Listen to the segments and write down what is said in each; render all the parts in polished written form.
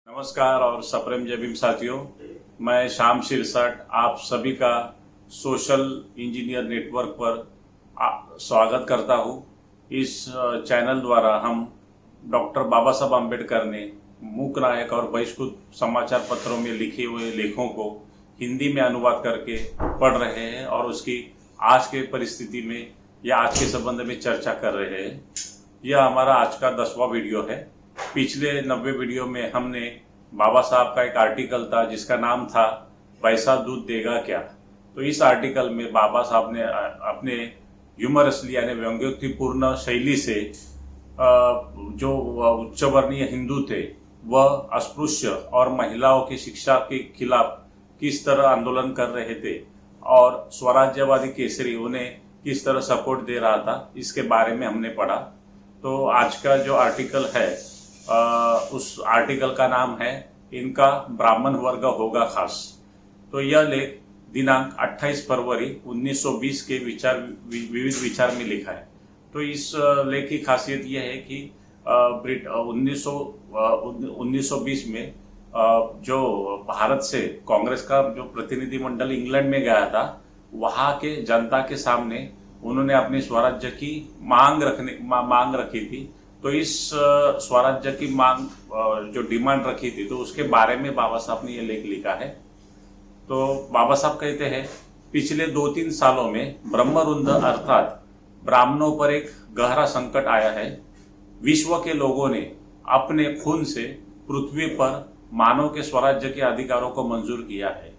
नमस्कार और सप्रेम जय भीम साथियों। मैं श्याम शिरसाट आप सभी का सोशल इंजीनियर नेटवर्क पर स्वागत करता हूं। इस चैनल द्वारा हम डॉक्टर बाबा साहब आम्बेडकर ने मूक नायक और बहिष्कृत समाचार पत्रों में लिखे हुए लेखों को हिंदी में अनुवाद करके पढ़ रहे हैं और उसकी आज के परिस्थिति में या आज के संबंध में चर्चा कर रहे हैं। यह हमारा आज का 10वां वीडियो है। पिछले 90 वीडियो में हमने बाबा साहब का एक आर्टिकल था जिसका नाम था पैसा दूध देगा क्या। तो इस आर्टिकल में बाबा साहब ने अपने ह्यूमरसली यानी व्यंग्योक्तिपूर्ण शैली से जो उच्च वर्णीय हिंदू थे वह अस्पृश्य और महिलाओं की शिक्षा के खिलाफ किस तरह आंदोलन कर रहे थे और स्वराज्यवादी केसरी उन्हें किस तरह सपोर्ट दे रहा था, इसके बारे में हमने पढ़ा। तो आज का जो आर्टिकल है उस आर्टिकल का नाम है इनका ब्राह्मण वर्ग होगा खास। तो यह लेख दिनांक 28 फरवरी 1920 के विविध विचार में लिखा है। तो इस लेख की खासियत यह है कि 1920 में जो भारत से कांग्रेस का जो प्रतिनिधिमंडल इंग्लैंड में गया था, वहां के जनता के सामने उन्होंने अपने स्वराज्य की मांग रखी थी। तो इस स्वराज्य की मांग जो डिमांड रखी थी तो उसके बारे में बाबा साहब ने यह लेख लिखा है। तो बाबा साहब कहते हैं, पिछले 2-3 सालों में ब्रह्मरुंद अर्थात ब्राह्मणों पर एक गहरा संकट आया है। विश्व के लोगों ने अपने खून से पृथ्वी पर मानव के स्वराज्य के अधिकारों को मंजूर किया है।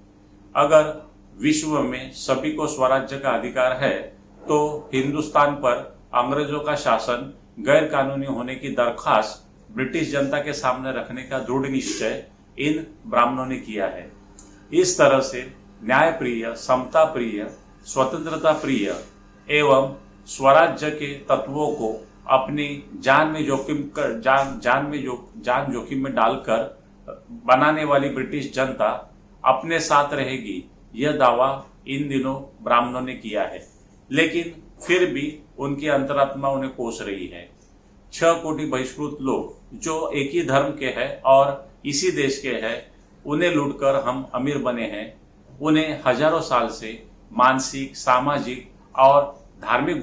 अगर विश्व में सभी को स्वराज्य का अधिकार है तो हिंदुस्तान पर अंग्रेजों का शासन गैर कानूनी होने की दरखास्त ब्रिटिश जनता के सामने रखने का दृढ़ निश्चय इन ब्राह्मणों ने किया है। इस तरह से न्याय प्रिय, समता प्रिय, स्वतंत्रता प्रिय एवं स्वराज्य के तत्वों को अपनी जान जोखिम में डालकर बनाने वाली ब्रिटिश जनता अपने साथ रहेगी, यह दावा इन दिनों ब्राह्मणों ने किया है। लेकिन फिर भी उनकी अंतरात्मा उन्हें कोस रही है। 6 कोटि बहिष्कृत लोग जो एक ही धर्म के हैं और इसी देश के हैं, उन्हें लूटकर हम अमीर बने हैं। उन्हें हजारों साल से मानसिक, सामाजिक और धार्मिक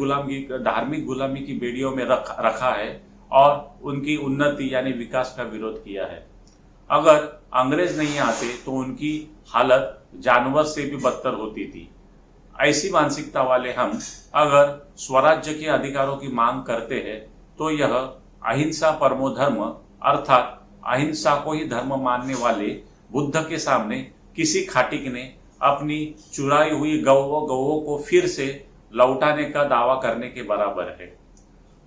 गुलामी की बेड़ियों में रखा है और उनकी उन्नति यानी विकास का विरोध किया है। अगर अंग्रेज नहीं आते तो उनकी हालत जानवर से भी बदतर होती थी। ऐसी मानसिकता वाले हम अगर स्वराज्य के अधिकारों की मांग करते हैं तो यह अहिंसा परमो धर्म अर्थात अहिंसा को ही धर्म मानने वाले बुद्ध के सामने किसी खाटिक ने अपनी चुराई हुई गौओं को फिर से लौटाने का दावा करने के बराबर है।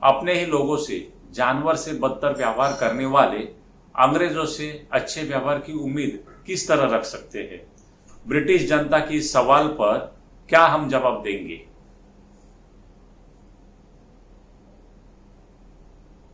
अपने ही लोगों से जानवर से बदतर व्यवहार करने वाले अंग्रेजों से अच्छे व्यवहार की उम्मीद किस तरह रख सकते हैं? ब्रिटिश जनता की इस सवाल पर क्या हम जवाब देंगे?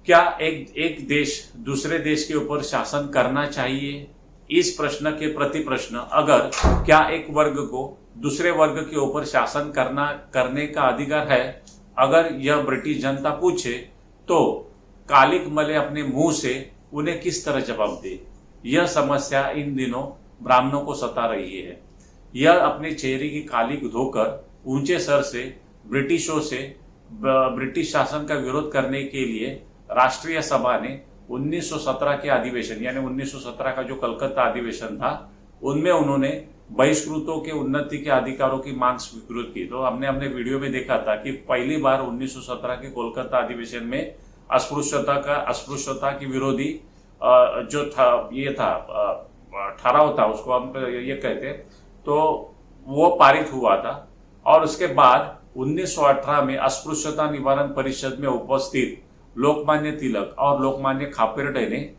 क्या एक देश दूसरे देश के ऊपर शासन करना चाहिए? इस प्रश्न के प्रति प्रश्न, अगर क्या एक वर्ग को दूसरे वर्ग के ऊपर शासन करने का अधिकार है, अगर यह ब्रिटिश जनता पूछे तो कालिक मले अपने मुंह से उन्हें किस तरह जवाब दे? यह समस्या इन दिनों ब्राह्मणों को सता रही है। यह अपने चेहरे की कालिक धोकर ऊंचे सर से ब्रिटिश शासन का विरोध करने के लिए राष्ट्रीय सभा ने 1917 के अधिवेशन यानी 1917 का जो कलकत्ता अधिवेशन था, उनमें उन्होंने बहिष्कृतों के उन्नति के अधिकारों की मांग स्वीकृत की। तो हमने अपने वीडियो में देखा था कि पहली बार 1917 के कोलकाता अधिवेशन में अस्पृश्यता की विरोधी जो था ये था ठहराव था, उसको हम ये कहते हैं, तो वो पारित हुआ था। और उसके बाद 1918 में अस्पृश्यता निवारण परिषद में उपस्थित लोकमान्य तिलक और लोकमान्य खापेरडे ने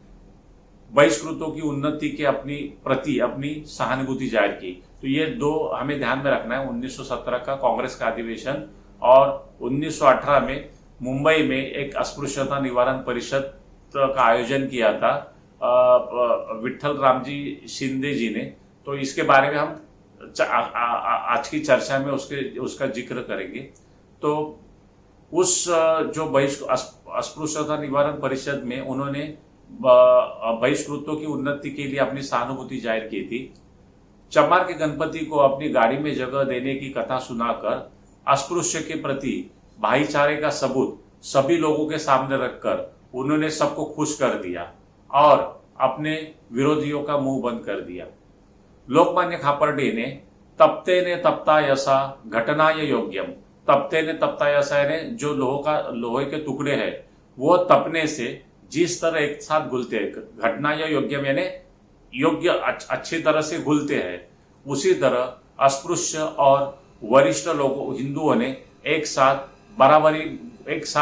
बहिष्कृतों की उन्नति के अपनी सहानुभूति जाहिर की। तो ये दो हमें ध्यान में रखना है, 1917 का कांग्रेस का अधिवेशन और 1918 में मुंबई में एक अस्पृश्यता निवारण परिषद का आयोजन किया था विठल रामजी शिंदे जी ने। तो इसके बारे में हम आज की चर्चा में उसका जिक्र करेंगे। तो उस जो अस्पृश्यता निवारण परिषद में उन्होंने बहिष्कृतों की उन्नति के लिए अपनी सहानुभूति जाहिर की थी। चमार के गणपति को अपनी गाड़ी में जगह देने की कथा सुनाकर अस्पृश्य के प्रति भाईचारे का सबूत सभी लोगों के सामने रखकर उन्होंने सबको खुश कर दिया और अपने विरोधियों का मुंह बंद कर दिया। लोकमान्य खापर्डे ने तप्ते ने तप्ता यसा घटनाय योग्यम, तप्ते ने तप्ता यसा यानी जो लोहे के टुकड़े हैं वो तपने से जिस तरह एक साथ घुलते हैं, घटनाय योग्यम यानी योग्य अच्छी तरह से घुलते हैं, उसी तरह अस्पृश्य और वरिष्ठ लोगों हिंदुओं ने एक साथ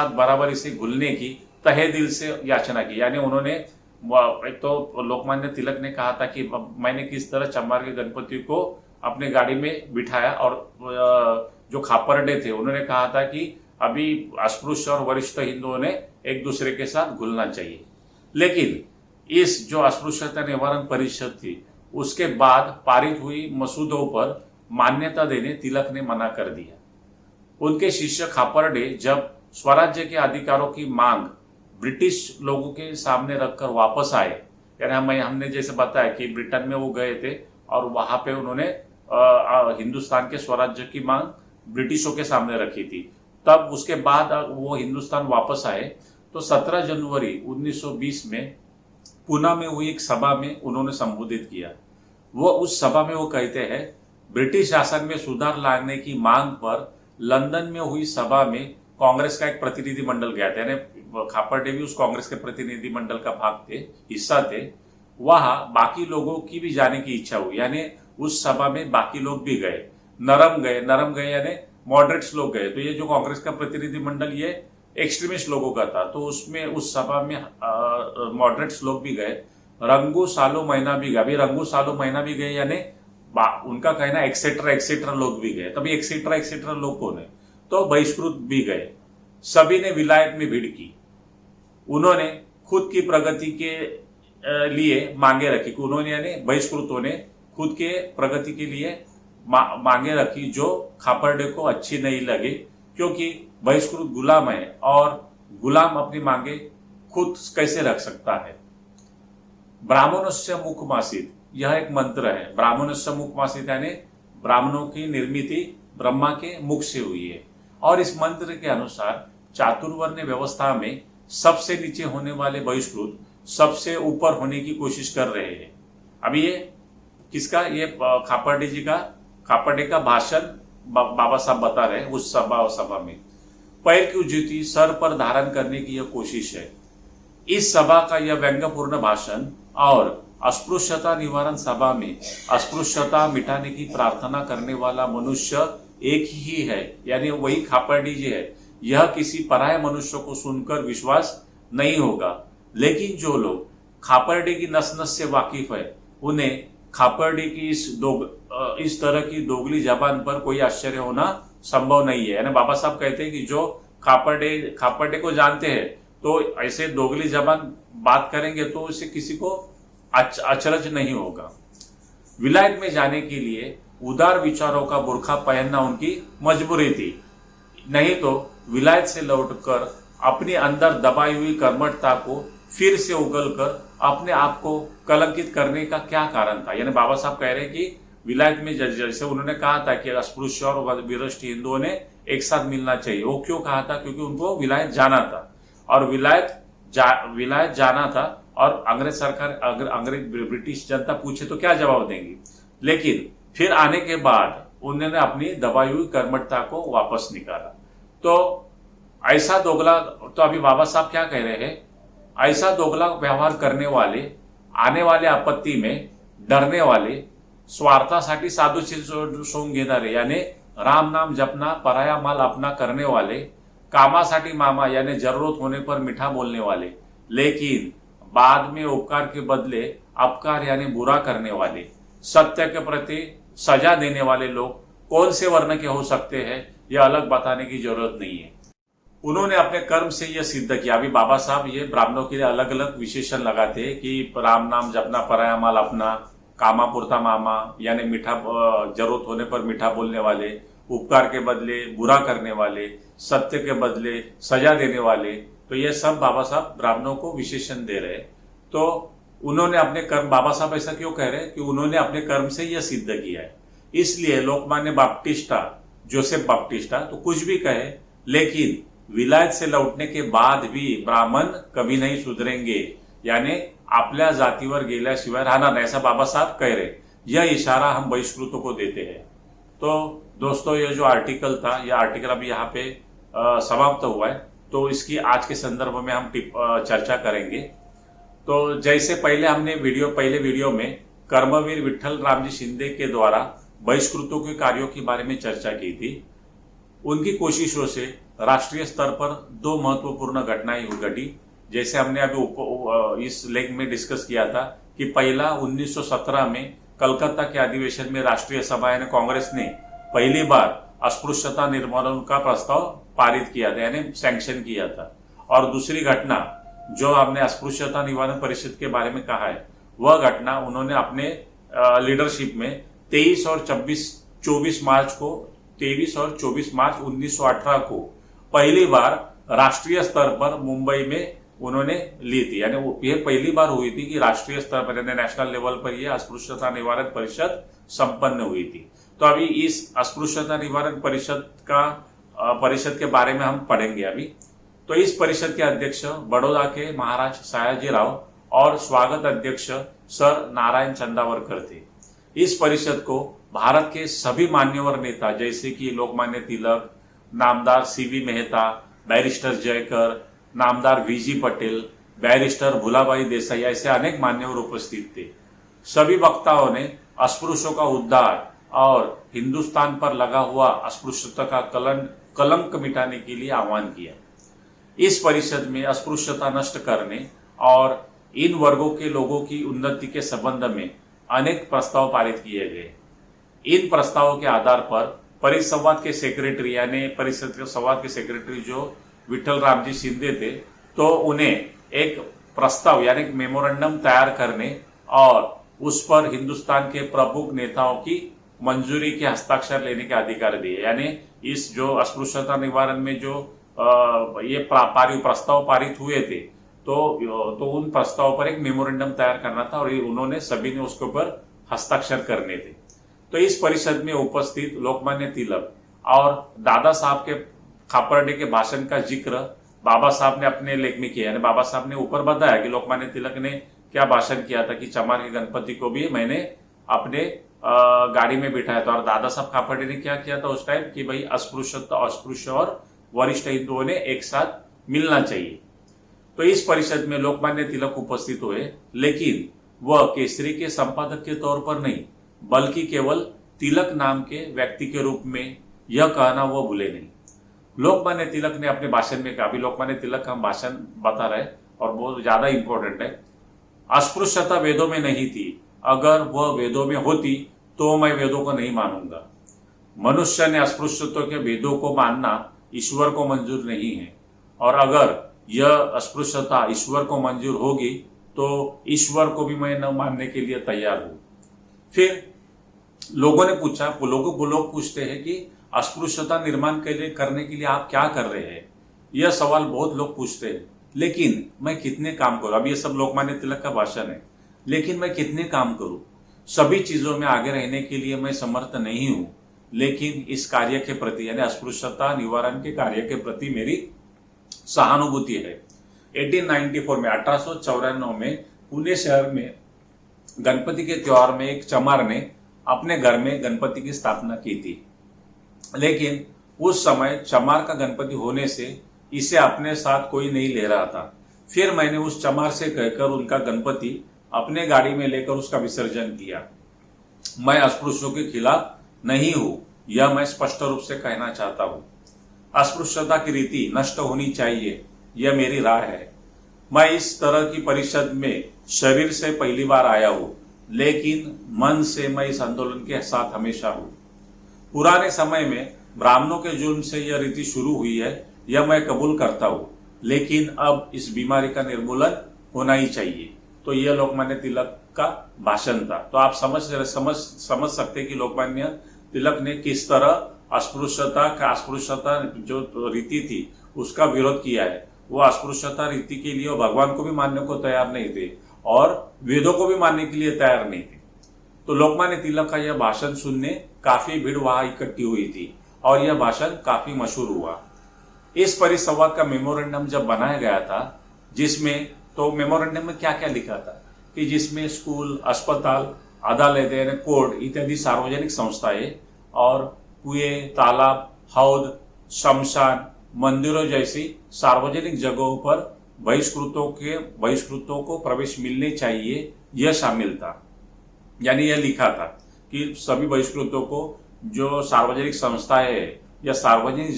बराबरी से घुलने की तहे दिल से याचना की। यानी उन्होंने एक तो लोकमान्य तिलक ने कहा था कि मैंने किस तरह चमार के गणपति को अपने गाड़ी में बिठाया, और जो खापर्डे थे उन्होंने कहा था कि अभी अस्पृश्य और वरिष्ठ हिंदुओं ने एक दूसरे के साथ घुलना चाहिए। लेकिन इस जो अस्पृश्यता निवारण परिषद थी उसके बाद पारित हुई मसूदों पर मान्यता देने तिलक ने मना कर दिया। उनके शिष्य खापर्डे जब स्वराज्य के अधिकारों की मांग ब्रिटिश लोगों के सामने रखकर वापस आए, यानी हमने जैसे बताया कि ब्रिटेन में वो गए थे और वहां पे उन्होंने हिंदुस्तान के स्वराज्य की मांग ब्रिटिशों के सामने रखी थी। तब उसके बाद वो हिंदुस्तान वापस आए तो 17 जनवरी 1920 में पुणे में हुई एक सभा में उन्होंने संबोधित किया। वो उस सभा में वो कहते हैं, ब्रिटिश शासन में सुधार लाने की मांग पर लंदन में हुई सभा में कांग्रेस का एक प्रतिनिधि मंडल गया था, यानी खापर्डे भी उस कांग्रेस के प्रतिनिधि मंडल का भाग थे, हिस्सा थे। वहां बाकी लोगों की भी जाने की इच्छा हुई, यानी उस सभा में बाकी लोग भी गए, नरम गए यानी मॉडरेट्स लोग गए। तो ये जो कांग्रेस का प्रतिनिधि मंडल ये एक्सट्रीमिस्ट लोगों का था, तो उसमें उस सभा में मॉडरेट्स लोग भी गए, रंगू सालो महीना भी गए। अभी रंगू सालो महीना भी गए यानी उनका कहना एक्सेट्रा लोग भी गए। तभी एक्सेट्रा लोग कौन है, तो बहिष्कृत भी गए। सभी ने विलायत में भीड़ की। उन्होंने खुद की प्रगति के लिए मांगे रखी। उन्होंने यानी बहिष्कृतों ने खुद के प्रगति के लिए मांगे रखी जो खापर्डे को अच्छी नहीं लगी, क्योंकि बहिष्कृत गुलाम है और गुलाम अपनी मांगे खुद कैसे रख सकता है। ब्राह्मणस्य मुखमासित, यह एक मंत्र है। ब्राह्मणस्य मुखमासित यानी ब्राह्मणों की निर्मिति ब्रह्मा के मुख से हुई है। और इस मंत्र के अनुसार चातुर्वर्ण व्यवस्था में सबसे नीचे होने वाले बहिष्कृत सबसे ऊपर होने की कोशिश कर रहे हैं। अभी ये किसका, ये खापर्डे का भाषण बाबा साहब बता रहे हैं उस सभा में। पैर की ज्योति सर पर धारण करने की यह कोशिश है। इस सभा का यह व्यंग्यपूर्ण भाषण और अस्पृश्यता निवारण सभा में अस्पृश्यता मिटाने की प्रार्थना करने वाला मनुष्य एक ही है, यानी वही खापर्डे जी है। यह किसी पराये मनुष्य को सुनकर विश्वास नहीं होगा। लेकिन जो लोग खापर्डे की नस नस से वाकिफ है उन्हें खापर्डे की इस तरह की दोगली जबान पर कोई आश्चर्य होना संभव नहीं है। यानी बाबा साहब कहते हैं कि जो खापर्डे को जानते हैं तो ऐसे दोगली जबान बात करेंगे तो इसे किसी को अचरज नहीं होगा। विलायत में जाने के लिए उदार विचारों का बुर्खा पहनना उनकी मजबूरी थी, नहीं तो विलायत से लौटकर अपने अंदर दबाई हुई कर्मठता को फिर से उगलकर अपने आप को कलंकित करने का क्या कारण था। यानी बाबा साहब कह रहे हैं कि विलायत में जैसे उन्होंने कहा था कि अस्पृश्य और विरष्ट हिंदुओं ने एक साथ मिलना चाहिए, वो क्यों कहा था, क्योंकि उनको विलायत जाना था और विलायत जाना था और अंग्रेज ब्रिटिश जनता पूछे तो क्या जवाब देंगी। लेकिन फिर आने के बाद उन्होंने अपनी दबाई हुई कर्मठता को वापस निकाला। तो ऐसा दोगला, तो अभी बाबा साहब क्या कह रहे हैं, ऐसा दोगला व्यवहार करने वाले, आने वाले आपत्ती में डरने वाले, स्वार्थासाठी साधूचे सोंग घेणारे यानी राम नाम जपना पराया माल अपना करने वाले, कामासाठी मामा यानी जरूरत होने पर मीठा बोलने वाले, लेकिन बाद में उपकार के बदले अपकार यानी बुरा करने वाले, सत्य के प्रति सजा देने वाले लोग कौन से वर्ण के हो सकते हैं, यह अलग बताने की जरूरत नहीं है। उन्होंने अपने कर्म से यह सिद्ध किया। अभी बाबा साहब ये ब्राह्मणों के लिए अलग अलग विशेषण लगाते हैं कि राम नाम जपना पराया माल अपना, कामापुरता मामा यानी मीठा जरूरत होने पर मीठा बोलने वाले, उपकार के बदले बुरा करने वाले, सत्य के बदले सजा देने वाले। तो ये सब बाबा साहब ब्राह्मणों को विशेषण दे रहे हैं। तो उन्होंने अपने कर्म, बाबा साहब ऐसा क्यों कह रहे हैं कि उन्होंने अपने कर्म से यह सिद्ध किया है। इसलिए लोकमान्य बाप्टिस्टा, जोसेफ बाप्टिस्टा तो कुछ भी कहे, लेकिन विलायत से लौटने के बाद भी ब्राह्मण कभी नहीं सुधरेंगे, यानी आपल्या जातीवर गेल्याशिवाय राहणार नाही, ऐसा बाबा साहब कह रहे। यह इशारा हम बहिष्कृतों को देते हैं। तो दोस्तों, ये जो आर्टिकल था, यह आर्टिकल अभी यहाँ पे समाप्त हुआ है, तो इसकी आज के संदर्भ में हम चर्चा करेंगे। तो जैसे पहले वीडियो में कर्मवीर विठ्ठल रामजी शिंदे के द्वारा बहिष्कृतों के कार्यों के बारे में चर्चा की थी। उनकी कोशिशों से राष्ट्रीय स्तर पर 2 महत्वपूर्ण घटनाएं घटी। जैसे हमने अभी इस लेख में डिस्कस किया था कि पहला 1917 में कलकत्ता के अधिवेशन में राष्ट्रीय सभा यानी कांग्रेस ने पहली बार अस्पृश्यता निर्मूलन का प्रस्ताव पारित किया था, यानी सैंक्शन किया था। और दूसरी घटना जो हमने अस्पृश्यता निवारण परिषद के बारे में कहा है, वह घटना उन्होंने अपने लीडरशिप में 23 और 24 मार्च 1918 को पहली बार राष्ट्रीय स्तर पर मुंबई में उन्होंने ली थी। यानी यह पहली बार हुई थी कि राष्ट्रीय स्तर पर यानी नेशनल लेवल पर यह अस्पृश्यता निवारण परिषद संपन्न हुई थी। तो अभी इस अस्पृश्यता निवारण परिषद के बारे में हम पढ़ेंगे अभी। तो इस परिषद के अध्यक्ष बड़ौदा के महाराज सयाजीराव और स्वागत अध्यक्ष सर नारायण चंदावरकर थे। इस परिषद को भारत के सभी मान्यवर नेता जैसे कि लोकमान्य तिलक, नामदार सीवी मेहता, बैरिस्टर जयकर, नामदार वीजी पटेल, बैरिस्टर भुलाबाई देसाई, ऐसे अनेक मान्यवर उपस्थित थे। सभी वक्ताओं ने अस्पृश्यों का उद्धार और हिंदुस्तान पर लगा हुआ अस्पृश्यता का कलंक मिटाने के लिए आह्वान किया। इस परिषद में अस्पृश्यता नष्ट करने और इन वर्गों के लोगों की उन्नति के संबंध में अनेक प्रस्ताव पारित किए गए। इन प्रस्तावों के आधार पर परिसंवाद के सेक्रेटरी यानी परिषद के संवाद के सेक्रेटरी जो विठ्ठल रामजी शिंदे थे, तो उन्हें एक प्रस्ताव यानी मेमोरेंडम तैयार करने और उस पर हिंदुस्तान के प्रमुख नेताओं की मंजूरी के हस्ताक्षर लेने के अधिकार दिए। यानी इस जो अस्पृश्यता निवारण में जो ये प्रस्ताव पारित हुए थे, तो उन प्रस्ताव पर एक मेमोरेंडम तैयार करना था और उन्होंने सभी ने उसके ऊपर हस्ताक्षर करने थे। तो इस परिषद में उपस्थित लोकमान्य तिलक और दादा साहब के खापर्डे के भाषण का जिक्र बाबा साहब ने अपने लेख में किया। यानी बाबा साहब ने ऊपर बताया कि लोकमान्य तिलक ने क्या भाषण किया था कि चमार के गणपति को भी मैंने अपने गाड़ी में बिठाया था। और दादा साहब खापर्डे ने क्या किया था उस टाइम कि भाई अस्पृश्य और वरिष्ठ हिंदुओं ने एक साथ मिलना चाहिए। तो इस परिषद में लोकमान्य तिलक उपस्थित हुए, लेकिन वह केसरी के संपादक के तौर पर नहीं, बल्कि केवल तिलक नाम के व्यक्ति के रूप में यह कहना वो भूले नहीं। लोकमान्य तिलक ने अपने भाषण में कहा, अभी लोकमान्य तिलक का भाषण बता रहे और बहुत ज्यादा इंपॉर्टेंट है। अस्पृश्यता वेदों में नहीं थी, अगर वह वेदों में होती तो मैं वेदों को नहीं मानूंगा। मनुष्य ने अस्पृश्यता के वेदों को मानना ईश्वर को मंजूर नहीं है, और अगर यह अस्पृश्यता ईश्वर को मंजूर होगी तो ईश्वर को भी मैं न मानने के लिए तैयार हूं। फिर लोगों ने पूछा, लोग पूछते हैं कि अस्पृश्यता निर्माण करने के लिए आप क्या कर रहे हैं। यह सवाल बहुत लोग पूछते हैं, लेकिन मैं कितने काम करूं। अब ये सब लोकमान्य तिलक का भाषण है, लेकिन मैं कितने काम करूं। सभी चीजों में आगे रहने के लिए मैं समर्थ नहीं हूं, लेकिन इस कार्य के प्रति यानी अस्पृश्यता निवारण के कार्य के प्रति मेरी सहानुभूति है। 1894 में पुणे शहर में गणपति के त्योहार में एक चमार ने अपने घर में गणपति की स्थापना की थी, लेकिन उस समय चमार का गणपति होने से इसे अपने साथ कोई नहीं ले रहा था। फिर मैंने उस चमार से कहकर उनका गणपति अपने गाड़ी में लेकर उसका विसर्जन किया। मैं अस्पृश्यों के खिलाफ नहीं हूं, यह मैं स्पष्ट रूप से कहना चाहता हूं। अस्पृश्यता की रीति नष्ट होनी चाहिए, यह मेरी राय है। मैं इस तरह की परिषद में शरीर से पहली बार आया हूं, लेकिन मन से मैं इस आंदोलन के साथ हमेशा हूं। पुराने समय में ब्राह्मणों के जुल्म से यह रीति शुरू हुई है, यह मैं कबूल करता हूं, लेकिन अब इस बीमारी का निर्मूलन होना ही चाहिए। तो यह लोकमान्य तिलक का भाषण था। तो आप समझ सकते कि लोकमान्य तिलक ने किस तरह अस्पृश्यता जो रीति थी उसका विरोध किया है। वो अस्पृश्यता रीति के लिए भगवान को भी मानने को तैयार नहीं थे, और वेदों को भी मानने के लिए तैयार नहीं थे। तो लोकमान्य तिलक का यह भाषण सुनने काफी भीड़ वहां इकट्ठी हुई थी और यह भाषण काफी मशहूर हुआ। इस परिसंवाद का मेमोरेंडम जब बनाया गया था, जिसमें तो मेमोरेंडम में क्या क्या लिखा था कि जिसमें स्कूल, अस्पताल, अदालतें, कोर्ट इत्यादि सार्वजनिक संस्थाएं और कुएं, तालाब, हौद, शमशान, मंदिरों जैसी सार्वजनिक जगहों पर बहिष्कृतों को प्रवेश मिलने चाहिए, यह शामिल था। यानी यह लिखा था कि सभी बहिष्कृतों को जो सार्वजनिक संस्थाएं है या सार्वजनिक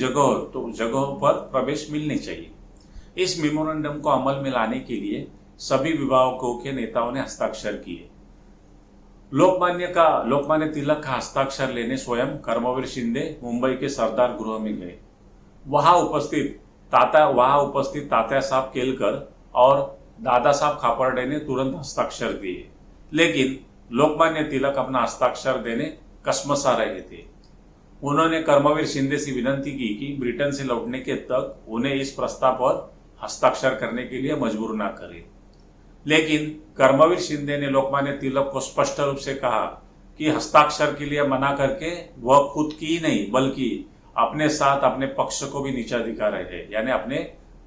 जगहों पर प्रवेश मिलने चाहिए। इस मेमोरेंडम को अमल में लाने के लिए सभी विभागों के नेताओं ने हस्ताक्षर किए। लोकमान्य तिलक का हस्ताक्षर लेने स्वयं कर्मवीर शिंदे मुंबई के सरदार गृह में गए। वहां उपस्थित तात्या साहब केलकर और दादा साहब खापर्डे ने तुरंत हस्ताक्षर दिए, लेकिन लोकमान्य तिलक अपना हस्ताक्षर देने कसमसा रहे थे। उन्होंने कर्मवीर शिंदे से विनती की कि ब्रिटेन से लौटने के तक उन्हें इस प्रस्ताव पर हस्ताक्षर करने के लिए मजबूर न करें। लेकिन कर्मवीर शिंदे ने लोकमान्य तिलक को स्पष्ट रूप से कहा कि हस्ताक्षर के लिए मना करके वह खुद की ही नहीं बल्कि अपने साथ अपने पक्ष को भी नीचा दिखा रहे हैं, यानी अपने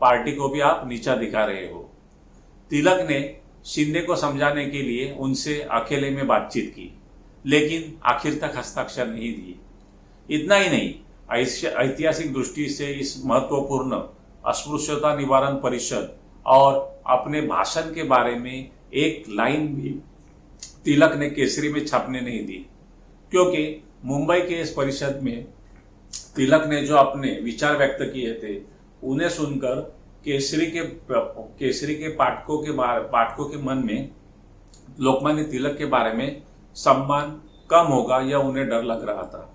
पार्टी को भी आप नीचा दिखा रहे हो। तिलक ने शिंदे को समझाने के लिए उनसे अकेले में बातचीत की, लेकिन आखिर तक हस्ताक्षर नहीं दिए। इतना ही नहीं, ऐतिहासिक दृष्टि से इस महत्वपूर्ण अस्पृश्यता निवारण परिषद और अपने भाषण के बारे में एक लाइन भी तिलक ने केसरी में छापने नहीं दी, क्योंकि मुंबई के इस परिषद में तिलक ने जो अपने विचार व्यक्त किए थे उन्हें सुनकर केसरी के पाठकों के मन में लोकमान्य तिलक के बारे में सम्मान कम होगा या उन्हें डर लग रहा था।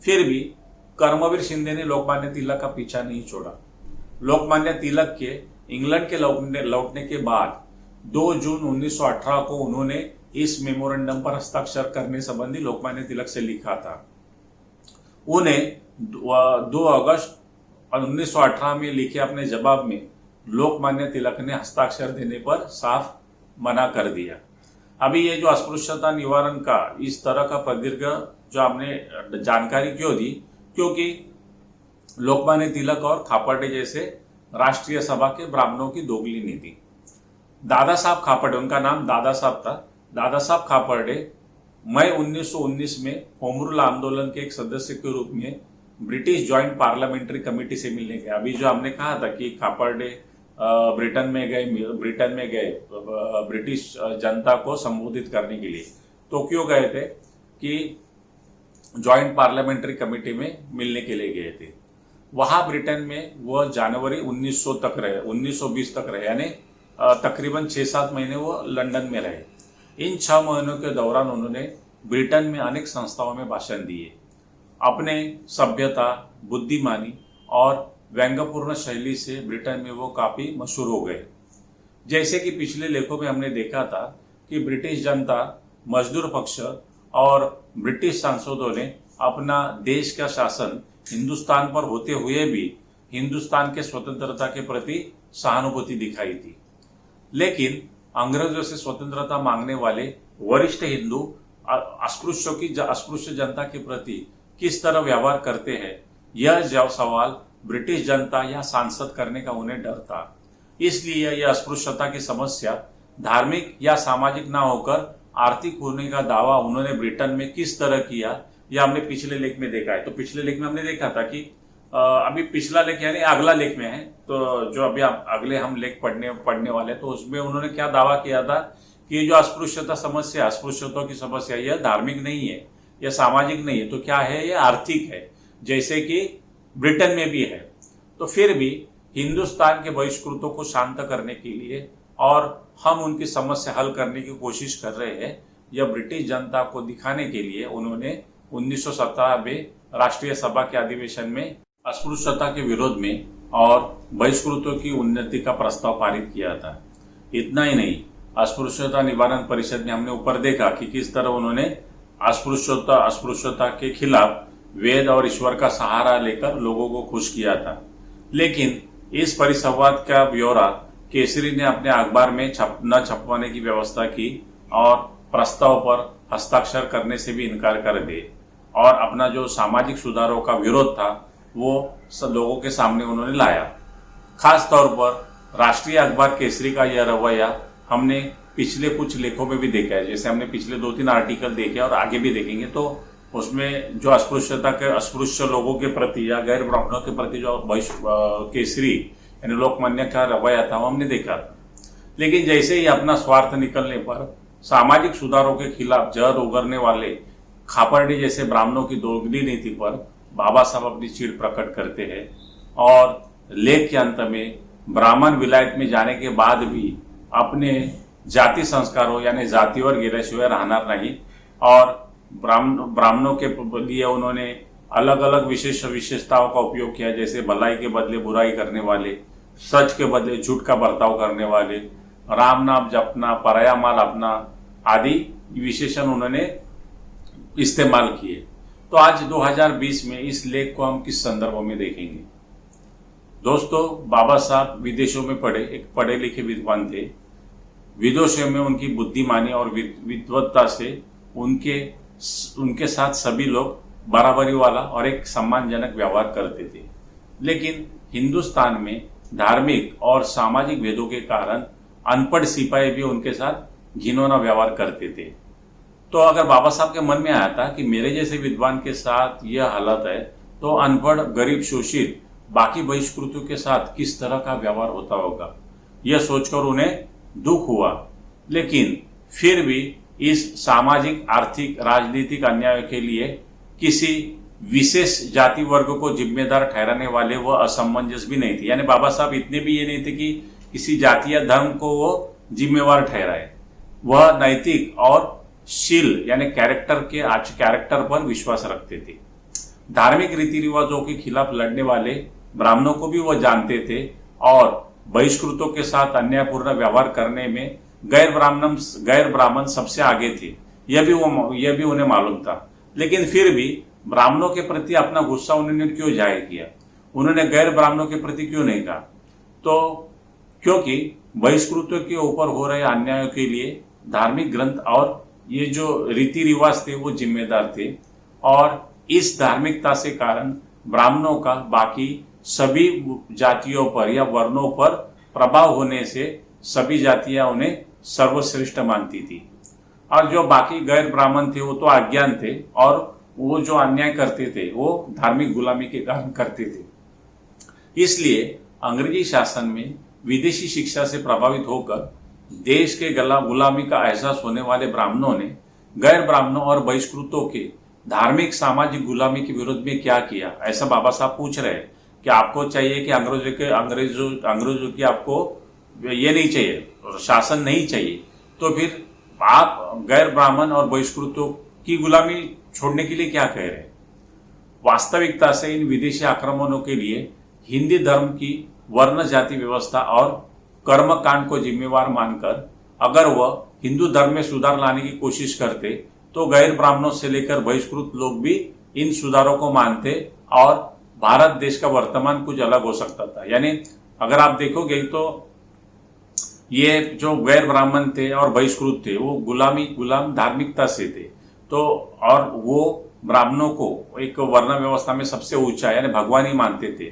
फिर भी कर्मवीर शिंदे ने लोकमान्य तिलक का पीछा नहीं छोड़ा। लोकमान्य तिलक के इंग्लैंड के लौटने के बाद 2 जून 1918 को उन्होंने इस मेमोरेंडम पर हस्ताक्षर करने संबंधी लोकमान्य तिलक से लिखा था। उन्हें 2 अगस्त 1918 में लिखे अपने जवाब में लोकमान्य तिलक ने हस्ताक्षर देने पर साफ मना कर दिया। अभी ये जो अस्पृश्यता निवारण का इस तरह का प्रदीर्घ जो आपने जानकारी क्यों दी, क्योंकि लोकमान्य तिलक और खापर्डे जैसे राष्ट्रीय सभा के ब्राह्मणों की दोगली नीति। दादा साहब खापर्डे, उनका नाम दादा साहब था, दादा साहब खापर्डे मई 1919 में होम रूल आंदोलन के एक सदस्य के रूप में ब्रिटिश ज्वाइंट पार्लियामेंट्री कमेटी से मिलने गए। अभी जो हमने कहा था कि खापर्डे ब्रिटेन में गए ब्रिटिश जनता को संबोधित करने के लिए, तो क्यों गए थे कि ज्वाइंट पार्लियामेंट्री कमेटी में मिलने के लिए गए थे। वहां ब्रिटेन में वह जनवरी 1920 तक रहे, यानी तकरीबन 6-7 महीने वो लंदन में रहे। इन 6 महीनों के दौरान उन्होंने ब्रिटेन में अनेक संस्थाओं में भाषण दिए। अपने सभ्यता, बुद्धिमानी और व्यंग्यपूर्ण शैली से ब्रिटेन में वो काफी मशहूर हो गए। जैसे कि पिछले लेखों में हमने देखा था कि ब्रिटिश जनता, मजदूर पक्ष और ब्रिटिश सांसदों ने अपना देश का शासन हिंदुस्तान पर होते हुए भी हिंदुस्तान के स्वतंत्रता के प्रति सहानुभूति दिखाई थी। लेकिन अंग्रेजों से स्वतंत्रता मांगने वाले वरिष्ठ हिंदू अस्पृश्य जनता के प्रति किस तरह व्यवहार करते हैं, यह सवाल ब्रिटिश जनता या सांसद करने का उन्हें डर था। इसलिए यह अस्पृश्यता की समस्या धार्मिक या सामाजिक ना होकर आर्थिक होने का दावा उन्होंने ब्रिटेन में किस तरह किया, यह हमने पिछले लेख में देखा है। तो पिछले लेख में हमने देखा था कि अभी पिछला लेख यानी अगला लेख में है, तो जो अभी अगले हम लेख पढ़ने वाले, तो उसमें उन्होंने क्या दावा किया था कि ये जो अस्पृश्यता की समस्या यह धार्मिक नहीं है, यह सामाजिक नहीं है, तो क्या है, यह आर्थिक है, जैसे कि ब्रिटेन में भी है। तो फिर भी हिंदुस्तान के बहिष्कृतों को शांत करने के लिए और हम उनकी समस्या हल करने की कोशिश कर रहे हैं, यह ब्रिटिश जनता को दिखाने के लिए उन्होंने 1917 में राष्ट्रीय सभा के अधिवेशन में अस्पृश्यता के विरोध में और बहिष्कृतों की उन्नति का प्रस्ताव पारित किया था। इतना ही नहीं, अस्पृश्यता निवारण परिषद में हमने ऊपर देखा कि किस तरह उन्होंने अस्पृश्यता के खिलाफ वेद और ईश्वर का सहारा लेकर लोगों को खुश किया था। लेकिन इस परिसंवाद का ब्यौरा केसरी ने अपने अखबार में न छपवाने की व्यवस्था की और प्रस्ताव पर हस्ताक्षर करने से भी इनकार कर दिए और अपना जो सामाजिक सुधारों का विरोध था वो लोगों के सामने उन्होंने लाया। खास तौर पर राष्ट्रीय अखबार केसरी का यह रवैया हमने पिछले कुछ लेखों में भी देखा है। जैसे हमने पिछले 2-3 आर्टिकल देखे और आगे भी देखेंगे, तो उसमें जो अस्पृश्य लोगों के प्रति या गैर ब्राह्मणों के प्रति जो केसरी यानी लोकमान्य का रवैया था वो हमने देखा था। लेकिन जैसे ही अपना स्वार्थ निकलने पर सामाजिक सुधारों के खिलाफ जहर उगरने वाले खापर्डी जैसे ब्राह्मणों की दोगली नीति पर बाबा साहब अपनी चिढ़ प्रकट करते हैं और लेख के अंत में ब्राह्मण विलायत में जाने के बाद भी अपने जाति संस्कारों यानी जातिवर गेल्याशिवाय राहणार नहीं और ब्राह्मणों के लिए उन्होंने अलग अलग विशेषताओं का उपयोग किया, जैसे भलाई के बदले बुराई करने वाले, सच के बदले झूठ का बर्ताव करने वाले, राम नाम जपना, पराया माल अपना आदि विशेषण उन्होंने इस्तेमाल किए। तो आज 2020 में इस लेख को हम किस संदर्भ में देखेंगे। दोस्तों, बाबा साहब विदेशों में एक पढ़े लिखे विद्वान थे। विदेशों में उनकी बुद्धिमानी और विद्वत्ता से उनके साथ सभी लोग बराबरी वाला और एक सम्मानजनक व्यवहार करते थे। लेकिन हिंदुस्तान में धार्मिक और सामाजिक भेदों के कारण अनपढ़ सिपाही भी उनके साथ घिनौना व्यवहार करते थे। तो अगर बाबा साहब के मन में आया था कि मेरे जैसे विद्वान के साथ यह हालत है, तो अनपढ़, गरीब, शोषित बाकी बहिष्कृतों के साथ किस तरह का व्यवहार होता होगा, यह सोचकर उन्हें दुख हुआ। लेकिन फिर भी इस सामाजिक, आर्थिक, राजनीतिक अन्याय के लिए किसी विशेष जाति वर्ग को जिम्मेदार ठहराने वाले वह असमंजस भी नहीं थे। यानी बाबा साहब इतने भी ये नहीं थे कि किसी जाति या धर्म को वो जिम्मेवार ठहराए। वह नैतिक और शील यानी कैरेक्टर पर विश्वास रखते थे। धार्मिक रीति रिवाजों के खिलाफ लड़ने वाले ब्राह्मणों को भी वह जानते थे और बहिष्कृतों के साथ अन्यायपूर्ण व्यवहार करने में गैर ब्राह्मण सबसे आगे थे, यह भी उन्हें मालूम था। लेकिन फिर भी ब्राह्मणों के प्रति अपना गुस्सा उन्होंने क्यों जाहिर किया, उन्होंने गैर ब्राह्मणों के प्रति क्यों नहीं कहा? तो क्योंकि बहिष्कृतों के ऊपर हो रहे अन्यायों के लिए धार्मिक ग्रंथ और ये जो रीति रिवाज थे वो जिम्मेदार थे और इस धार्मिकता से कारण ब्राह्मणों का बाकी सभी जातियों पर या वर्णों पर प्रभाव होने से सभी जातियां उन्हें सर्वश्रेष्ठ मानती थी और जो बाकी गैर ब्राह्मण थे वो तो अज्ञान थे और वो जो अन्याय करते थे वो धार्मिक गुलामी के कारण करते थे। इसलिए अंग्रेजी शासन में विदेशी शिक्षा से प्रभावित होकर देश के गुलामी का एहसास होने वाले ब्राह्मणों ने गैर ब्राह्मणों और बहिष्कृतों के धार्मिक सामाजिक गुलामी के विरोध में क्या किया। ऐसा बाबा साहब पूछ रहे हैं कि आपको चाहिए कि अंग्रेजों की आपको ये नहीं चाहिए, शासन नहीं चाहिए, तो फिर आप गैर ब्राह्मण और बहिष्कृतों की गुलामी छोड़ने के लिए क्या कह रहे हैं। वास्तविकता से इन विदेशी आक्रमणों के लिए हिंदी धर्म की वर्ण जाति व्यवस्था और कर्मकांड को जिम्मेवार मानकर अगर वह हिंदू धर्म में सुधार लाने की कोशिश करते तो गैर ब्राह्मणों से लेकर बहिष्कृत लोग भी इन सुधारों को मानते और भारत देश का वर्तमान कुछ अलग हो सकता था। यानी अगर आप देखोगे तो ये जो गैर ब्राह्मण थे और बहिष्कृत थे वो गुलाम धार्मिकता से थे, तो और वो ब्राह्मणों को एक वर्ण व्यवस्था में सबसे ऊंचा यानी भगवान ही मानते थे।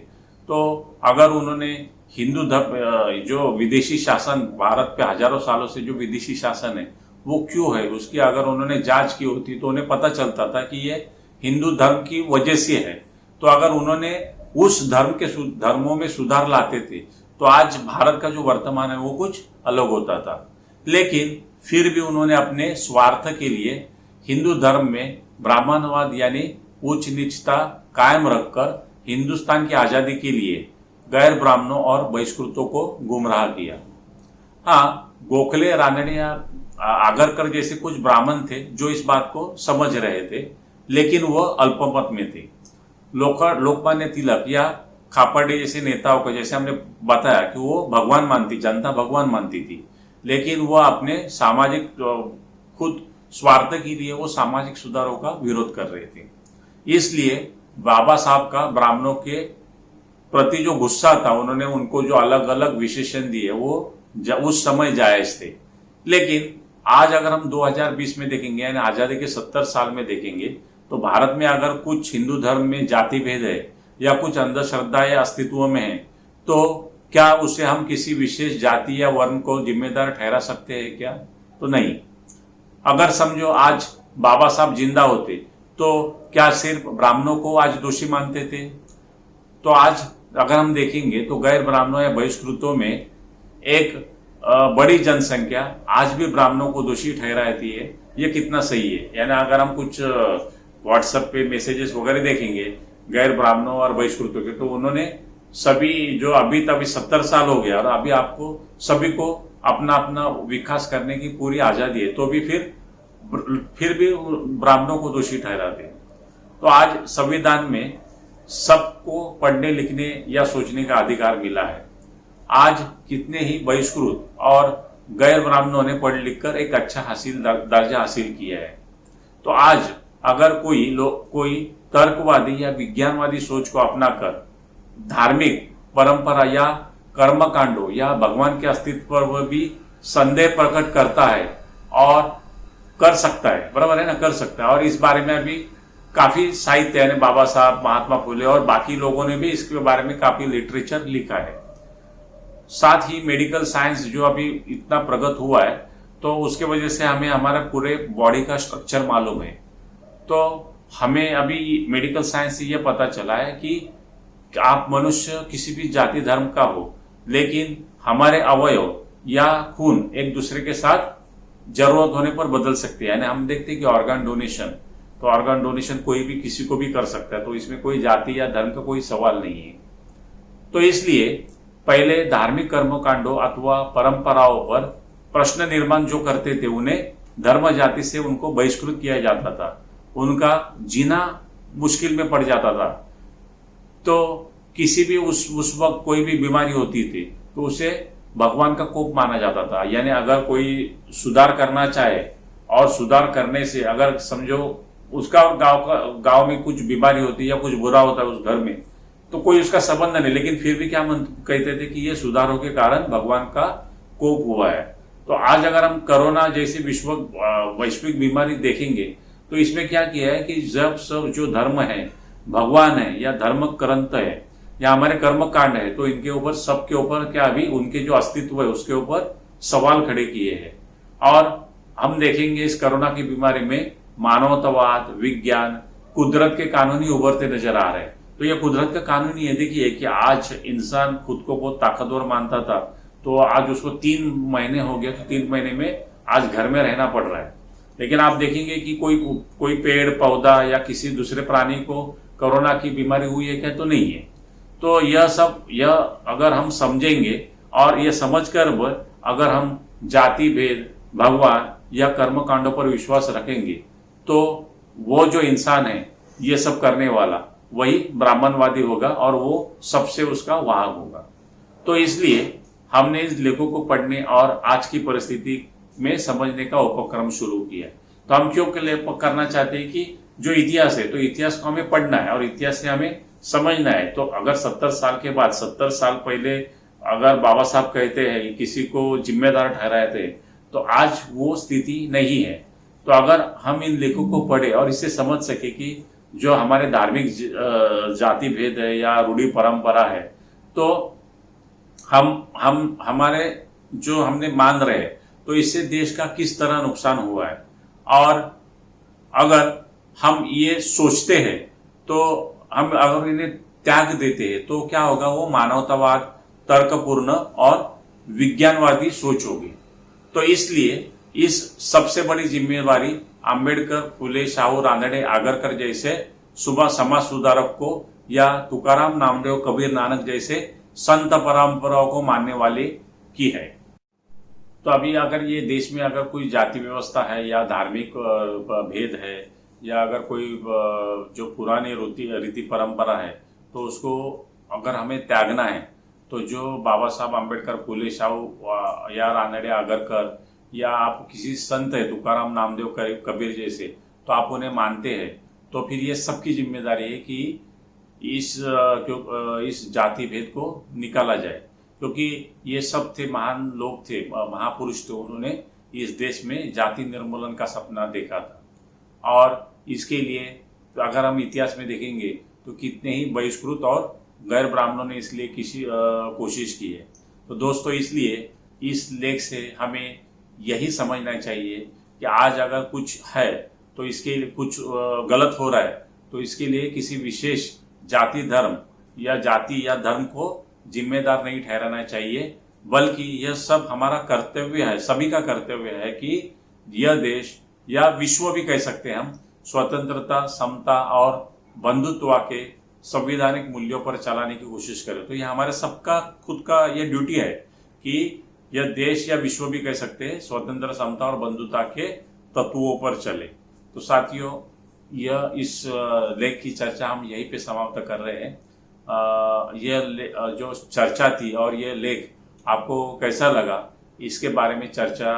तो अगर उन्होंने हिंदू धर्म जो विदेशी शासन भारत पे हजारों सालों से जो विदेशी शासन है वो क्यों है, उसकी अगर उन्होंने जांच की होती तो उन्हें पता चलता था कि ये हिंदू धर्म की वजह से है। तो अगर उन्होंने उस धर्मों में सुधार लाते थे तो आज भारत का जो वर्तमान है वो कुछ अलग होता था। लेकिन फिर भी उन्होंने अपने स्वार्थ के लिए हिंदू धर्म में ब्राह्मणवाद यानी उच्च नीचता कायम रखकर हिंदुस्तान की आजादी के लिए गैर ब्राह्मणों और बहिष्कृतों को गुमराह किया। हाँ, गोखले, रानड़े, आगरकर जैसे कुछ ब्राह्मण थे जो इस बात को समझ रहे थे, लेकिन वह अल्पमत में थे। लोकमान्य तिलक या खापर्डे जैसे नेताओं को जैसे हमने बताया कि वो भगवान मानती, जनता भगवान मानती थी, लेकिन वह अपने सामाजिक खुद स्वार्थ के लिए वो सामाजिक सुधारों का विरोध कर रहे थे। इसलिए बाबा साहब का ब्राह्मणों के प्रति जो गुस्सा था, उन्होंने उनको जो अलग अलग विशेषण दिए वो उस समय जायज थे। लेकिन आज अगर हम 2020 में देखेंगे, यानी आजादी के 70 साल में देखेंगे, तो भारत में अगर कुछ हिंदू धर्म में जाति भेद है या कुछ अंधश्रद्धा या अस्तित्व में है, तो क्या उसे हम किसी विशेष जाति या वर्ण को जिम्मेदार ठहरा सकते हैं क्या? तो नहीं। अगर समझो आज बाबा साहब जिंदा होते तो क्या सिर्फ ब्राह्मणों को आज दोषी मानते थे? तो आज अगर हम देखेंगे तो गैर ब्राह्मणों या बहिष्कृतों में एक बड़ी जनसंख्या आज भी ब्राह्मणों को दोषी ठहराती है। ये कितना सही है? यानी अगर हम कुछ व्हाट्सएप पे मैसेजेस वगैरह देखेंगे गैर ब्राह्मणों और बहिष्कृतों के, तो उन्होंने सभी जो अभी तभी 70 साल हो गया और अभी आपको सभी को अपना अपना विकास करने की पूरी आजादी है, तो भी फिर भी ब्राह्मणों को दोषी ठहराते हैं। तो आज संविधान में सबको पढ़ने लिखने या सोचने का अधिकार मिला है। आज कितने ही बहिष्कृत और गैर ब्राह्मणों ने पढ़ लिखकर एक अच्छा दर्जा हासिल किया है। तो आज अगर कोई तर्कवादी या विज्ञानवादी सोच को अपनाकर धार्मिक परंपरा या कर्मकांडों या भगवान के अस्तित्व पर भी संदेह प्रकट करता है और कर सकता है, बराबर है ना, कर सकता है। और इस बारे में अभी काफी साहित्य यानी बाबा साहब, महात्मा फुले और बाकी लोगों ने भी इसके बारे में काफी लिटरेचर लिखा है। साथ ही मेडिकल साइंस जो अभी इतना प्रगत हुआ है, तो उसके वजह से हमें हमारा पूरे बॉडी का स्ट्रक्चर मालूम है। तो हमें अभी मेडिकल साइंस से यह पता चला है कि आप मनुष्य किसी भी जाति धर्म का हो, लेकिन हमारे अवयव या खून एक दूसरे के साथ जरूरत होने पर बदल सकते हैं। यानी हम देखते हैं कि ऑर्गन डोनेशन, तो ऑर्गन डोनेशन कोई भी किसी को भी कर सकता है, तो इसमें कोई जाति या धर्म का कोई सवाल नहीं है। तो इसलिए पहले धार्मिक कर्मकांडों अथवा परंपराओं पर प्रश्न निर्माण जो करते थे, उन्हें धर्म जाति से उनको बहिष्कृत किया जाता था, उनका जीना मुश्किल में पड़ जाता था। तो किसी भी उस वक्त कोई भी बीमारी होती थी तो उसे भगवान का कोप माना जाता था। यानी अगर कोई सुधार करना चाहे और सुधार करने से अगर समझो उसका गांव में कुछ बीमारी होती है या कुछ बुरा होता है उस घर में, तो कोई उसका संबंध नहीं, लेकिन फिर भी क्या कहते थे कि ये सुधारों के कारण भगवान का कोप हुआ है। तो आज अगर हम कोरोना जैसी वैश्विक बीमारी देखेंगे, तो इसमें क्या किया है कि जब सब जो धर्म है, भगवान है या धर्म ग्रंथ है या हमारे कर्म कांड है, तो इनके ऊपर सबके ऊपर क्या अभी उनके जो अस्तित्व है उसके ऊपर सवाल खड़े किए हैं। और हम देखेंगे इस कोरोना की बीमारी में मानवतावाद, विज्ञान, कुदरत के कानून ही उभरते नजर आ रहे हैं। तो ये कुदरत का कानून ये देखिए कि आज इंसान खुद को बहुत ताकतवर मानता था, तो आज उसको 3 महीने हो गया, तो 3 महीने में आज घर में रहना पड़ रहा है। लेकिन आप देखेंगे कि कोई पेड़ पौधा या किसी दूसरे प्राणी को कोरोना की बीमारी हुई है क्या? तो नहीं है। तो यह अगर हम समझेंगे और यह समझकर अगर हम जाति भेद, भगवान या कर्मकांडों पर विश्वास रखेंगे, तो वो जो इंसान है ये सब करने वाला वही ब्राह्मणवादी होगा और वो सबसे उसका वाहक होगा। तो इसलिए हमने इस लेखों को पढ़ने और आज की परिस्थिति में समझने का उपक्रम शुरू किया। तो हम क्यों करना चाहते हैं कि जो इतिहास है, तो इतिहास को हमें पढ़ना है और इतिहास से हमें समझना है। तो अगर 70 साल के बाद, 70 साल पहले अगर बाबा साहब कहते हैं कि किसी को जिम्मेदार ठहराए थे, तो आज वो स्थिति नहीं है। तो अगर हम इन लेखों को पढ़े और इससे समझ सके कि जो हमारे धार्मिक जाति भेद है या रूढ़ी परंपरा है, तो हम हमारे जो हमने मान रहे हैं, तो इससे देश का किस तरह नुकसान हुआ है। और अगर हम ये सोचते हैं, तो हम अगर इन्हें त्याग देते हैं, तो क्या होगा? वो मानवतावाद, तर्कपूर्ण और विज्ञानवादी सोच होगी। तो इसलिए इस सबसे बड़ी जिम्मेवारी अंबेडकर, फुले, शाहू, रानडे, आगरकर जैसे समाज सुधारक को या तुकाराम, नामदेव, कबीर, नानक जैसे संत परंपराओं को मानने वाले की है। तो अभी अगर ये देश में अगर कोई जाति व्यवस्था है या धार्मिक भेद है या अगर कोई जो पुरानी रीति परंपरा है, तो उसको अगर हमें त्यागना है, तो जो बाबा साहब अम्बेडकर, फुले, शाहू या रानडे, आगरकर या आप किसी संत है तुकाराम, नामदेव, कबीर जैसे, तो आप उन्हें मानते हैं, तो फिर ये सबकी जिम्मेदारी है कि इस जाति भेद को निकाला जाए, क्योंकि ये सब थे महान लोग थे, महापुरुष थे, उन्होंने इस देश में जाति निर्मूलन का सपना देखा था। और इसके लिए तो अगर हम इतिहास में देखेंगे तो कितने ही बहिष्कृत और गैर ब्राह्मणों ने इसलिए कोशिश की है। तो दोस्तों, इसलिए इस लेख से हमें यही समझना चाहिए कि आज अगर कुछ है तो इसके लिए कुछ गलत हो रहा है तो इसके लिए किसी विशेष जाति धर्म या धर्म को जिम्मेदार नहीं ठहराना चाहिए, बल्कि यह सब हमारा कर्तव्य है, सभी का कर्तव्य है कि यह देश या विश्व भी कह सकते हैं हम, स्वतंत्रता, समता और बंधुत्व के संवैधानिक मूल्यों पर चलाने की कोशिश करें। तो यह हमारे सबका खुद का यह ड्यूटी है कि यह देश या विश्व भी कह सकते हैं स्वतंत्र, समता और बंधुता के तत्वों पर चले। तो साथियों, यह इस लेख की चर्चा हम यहीं पे समाप्त कर रहे हैं। यह जो चर्चा थी और यह लेख आपको कैसा लगा, इसके बारे में चर्चा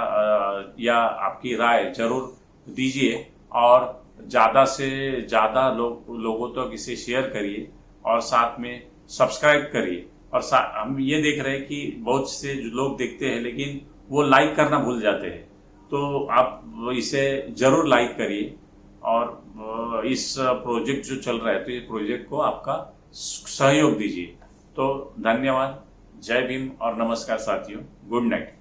या आपकी राय जरूर दीजिए और ज़्यादा से ज़्यादा लोगों तक इसे शेयर करिए और साथ में सब्सक्राइब करिए। और हम ये देख रहे हैं कि बहुत से लोग देखते हैं लेकिन वो लाइक करना भूल जाते हैं, तो आप इसे ज़रूर लाइक करिए और इस प्रोजेक्ट जो चल रहा है तो इस प्रोजेक्ट को आपका सहयोग दीजिए। तो धन्यवाद, जय भीम और नमस्कार साथियों, गुड नाइट।